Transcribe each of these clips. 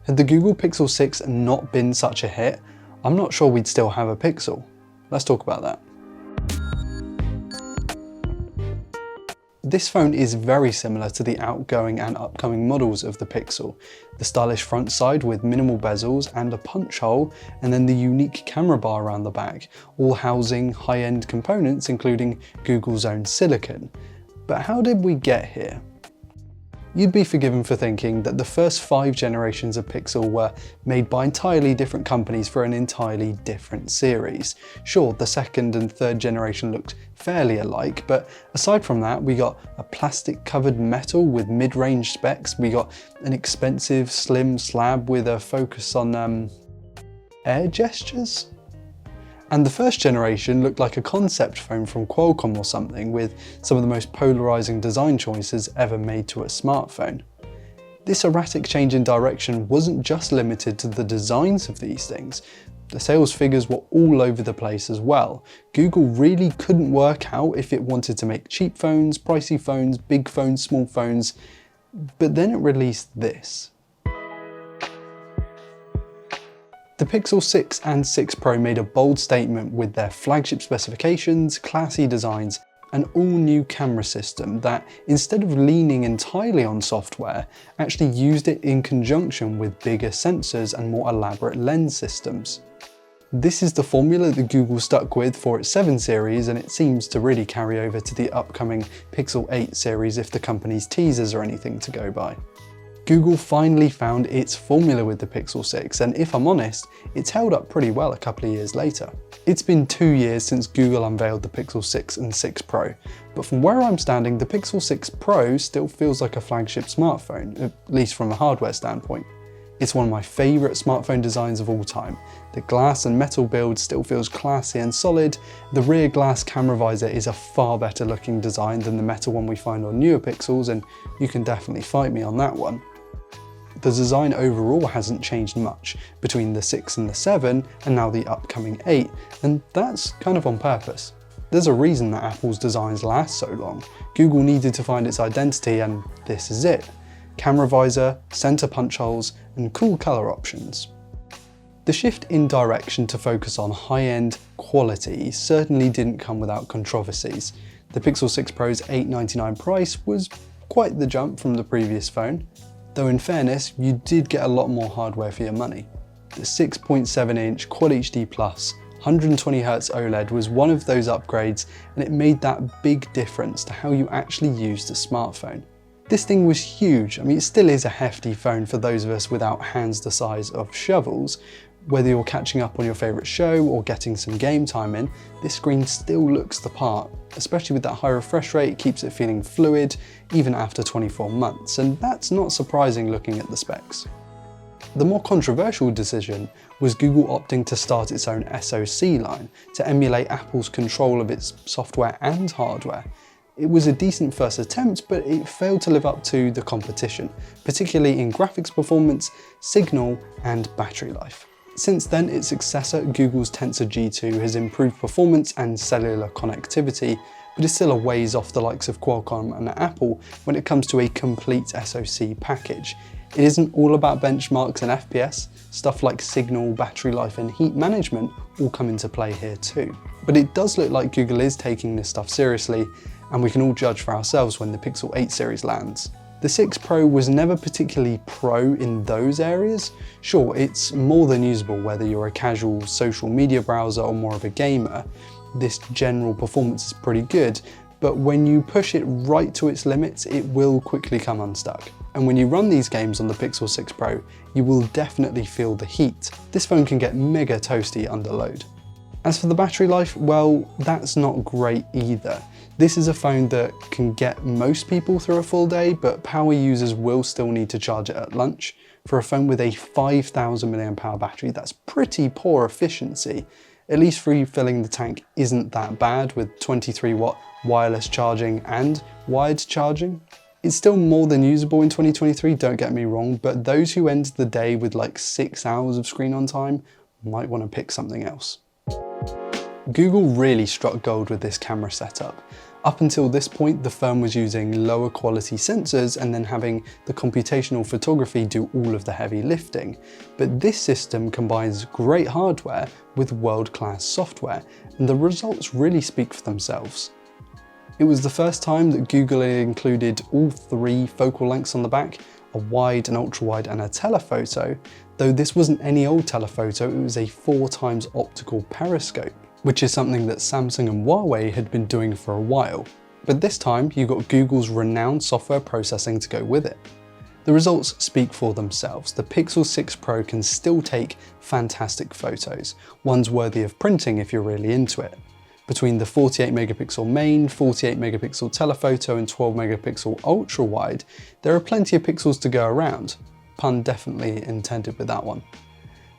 Had the Google Pixel 6 not been such a hit, I'm not sure we'd still have a Pixel. Let's talk about that. This phone is very similar to the outgoing and upcoming models of the Pixel. The stylish front side with minimal bezels and a punch hole, and then the unique camera bar around the back, all housing high-end components including Google's own silicon. But how did we get here? You'd be forgiven for thinking that the first 5 generations of Pixel were made by entirely different companies for an entirely different series. Sure, the second and third generation looked fairly alike, but aside from that, we got a plastic covered metal with mid-range specs, we got an expensive slim slab with a focus on air gestures? And the first generation looked like a concept phone from Qualcomm or something, with some of the most polarizing design choices ever made to a smartphone. This erratic change in direction wasn't just limited to the designs of these things. The sales figures were all over the place as well. Google really couldn't work out if it wanted to make cheap phones, pricey phones, big phones, small phones, but then it released this. The Pixel 6 and 6 Pro made a bold statement with their flagship specifications, classy designs, an all-new camera system that, instead of leaning entirely on software, actually used it in conjunction with bigger sensors and more elaborate lens systems. This is the formula that Google stuck with for its 7 series, and it seems to really carry over to the upcoming Pixel 8 series if the company's teasers are anything to go by. Google finally found its formula with the Pixel 6, and if I'm honest, it's held up pretty well a couple of years later. It's been 2 years since Google unveiled the Pixel 6 and 6 Pro, but from where I'm standing, the Pixel 6 Pro still feels like a flagship smartphone, at least from a hardware standpoint. It's one of my favourite smartphone designs of all time. The glass and metal build still feels classy and solid. The rear glass camera visor is a far better looking design than the metal one we find on newer Pixels, and you can definitely fight me on that one. The design overall hasn't changed much between the 6 and the 7 and now the upcoming 8, and that's kind of on purpose. There's a reason that Apple's designs last so long. Google needed to find its identity, and this is it. Camera visor, center punch holes, and cool color options. The shift in direction to focus on high-end quality certainly didn't come without controversies. The Pixel 6 Pro's $899 price was quite the jump from the previous phone. Though in fairness, you did get a lot more hardware for your money. The 6.7-inch Quad HD Plus 120Hz OLED was one of those upgrades, and it made that big difference to how you actually used a smartphone. This thing was huge. I mean, it still is a hefty phone for those of us without hands the size of shovels. Whether you're catching up on your favourite show or getting some game time in, this screen still looks the part. Especially with that high refresh rate, it keeps it feeling fluid, even after 24 months, and that's not surprising looking at the specs. The more controversial decision was Google opting to start its own SoC line to emulate Apple's control of its software and hardware. It was a decent first attempt, but it failed to live up to the competition, particularly in graphics performance, signal, and battery life. Since then, its successor, Google's Tensor G2, has improved performance and cellular connectivity, but is still a ways off the likes of Qualcomm and Apple when it comes to a complete SoC package. It isn't all about benchmarks and FPS, stuff like signal, battery life, and heat management all come into play here too. But it does look like Google is taking this stuff seriously, and we can all judge for ourselves when the Pixel 8 series lands. The 6 Pro was never particularly pro in those areas. Sure, it's more than usable whether you're a casual social media browser or more of a gamer. This general performance is pretty good, but when you push it right to its limits, it will quickly come unstuck. And when you run these games on the Pixel 6 Pro, you will definitely feel the heat. This phone can get mega toasty under load. As for the battery life, well, that's not great either. This is a phone that can get most people through a full day, but power users will still need to charge it at lunch. For a phone with a 5,000 mAh battery, that's pretty poor efficiency. At least refilling the tank isn't that bad with 23-watt wireless charging and wired charging. It's still more than usable in 2023, don't get me wrong, but those who end the day with like 6 hours of screen on time might want to pick something else. Google really struck gold with this camera setup. Up until this point, the firm was using lower quality sensors and then having the computational photography do all of the heavy lifting. But this system combines great hardware with world-class software, and the results really speak for themselves. It was the first time that Google had included all 3 focal lengths on the back, a wide, an ultra-wide and a telephoto, though this wasn't any old telephoto, it was a 4x optical periscope, which is something that Samsung and Huawei had been doing for a while. But this time you got Google's renowned software processing to go with it. The results speak for themselves. The Pixel 6 Pro can still take fantastic photos, ones worthy of printing if you're really into it. Between the 48 megapixel main, 48 megapixel telephoto and 12 megapixel ultra wide, there are plenty of pixels to go around. Pun definitely intended with that one.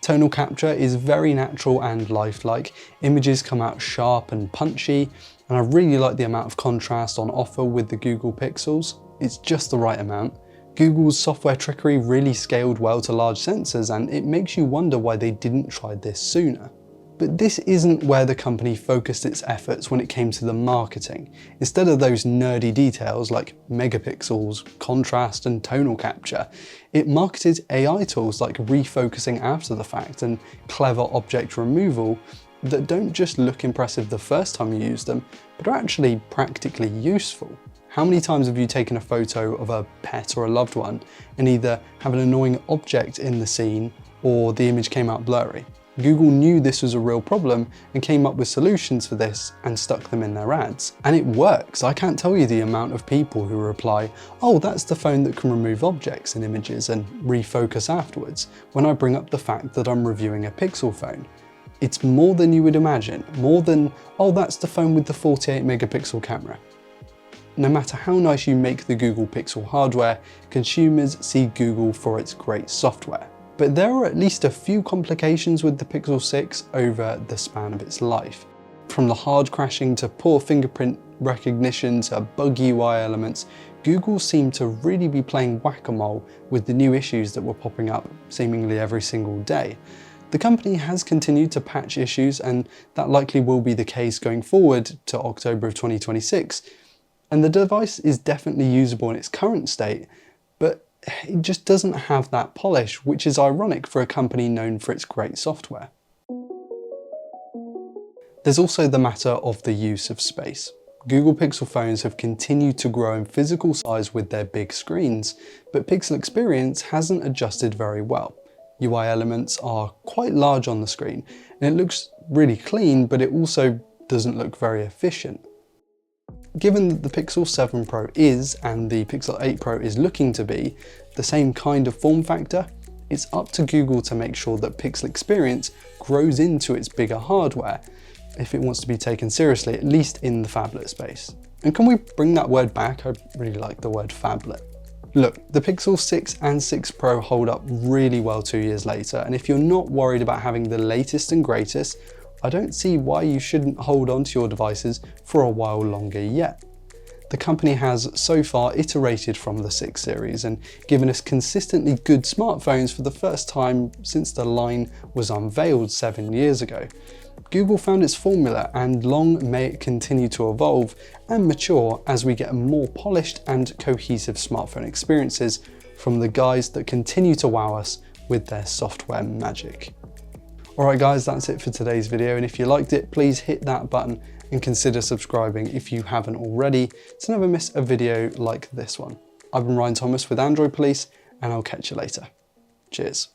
Tonal capture is very natural and lifelike. Images come out sharp and punchy, and I really like the amount of contrast on offer with the Google Pixels. It's just the right amount. Google's software trickery really scaled well to large sensors, and it makes you wonder why they didn't try this sooner. But this isn't where the company focused its efforts when it came to the marketing. Instead of those nerdy details like megapixels, contrast and tonal capture, it marketed AI tools like refocusing after the fact and clever object removal that don't just look impressive the first time you use them, but are actually practically useful. How many times have you taken a photo of a pet or a loved one and either have an annoying object in the scene or the image came out blurry? Google knew this was a real problem and came up with solutions for this and stuck them in their ads. And it works. I can't tell you the amount of people who reply, "Oh, that's the phone that can remove objects in images and refocus afterwards," when I bring up the fact that I'm reviewing a Pixel phone. It's more than you would imagine, more than, "Oh, that's the phone with the 48 megapixel camera." No matter how nice you make the Google Pixel hardware, consumers see Google for its great software. But there are at least a few complications with the Pixel 6 over the span of its life. From the hard crashing to poor fingerprint recognition to bug UI elements, Google seemed to really be playing whack-a-mole with the new issues that were popping up seemingly every single day. The company has continued to patch issues, and that likely will be the case going forward to October of 2026. And the device is definitely usable in its current state, but it just doesn't have that polish, which is ironic for a company known for its great software. There's also the matter of the use of space. Google Pixel phones have continued to grow in physical size with their big screens, but Pixel experience hasn't adjusted very well. UI elements are quite large on the screen, and it looks really clean, but it also doesn't look very efficient. Given that the Pixel 7 Pro is, and the Pixel 8 Pro is looking to be, the same kind of form factor, it's up to Google to make sure that Pixel experience grows into its bigger hardware, if it wants to be taken seriously, at least in the phablet space. And can we bring that word back? I really like the word phablet. Look, the Pixel 6 and 6 Pro hold up really well 2 years later, and if you're not worried about having the latest and greatest, I don't see why you shouldn't hold on to your devices for a while longer yet. The company has so far iterated from the 6 series and given us consistently good smartphones for the first time since the line was unveiled 7 years ago. Google found its formula, and long may it continue to evolve and mature as we get more polished and cohesive smartphone experiences from the guys that continue to wow us with their software magic. Alright guys, that's it for today's video, and if you liked it, please hit that button and consider subscribing if you haven't already to never miss a video like this one. I've been Ryan Thomas with Android Police, and I'll catch you later. Cheers.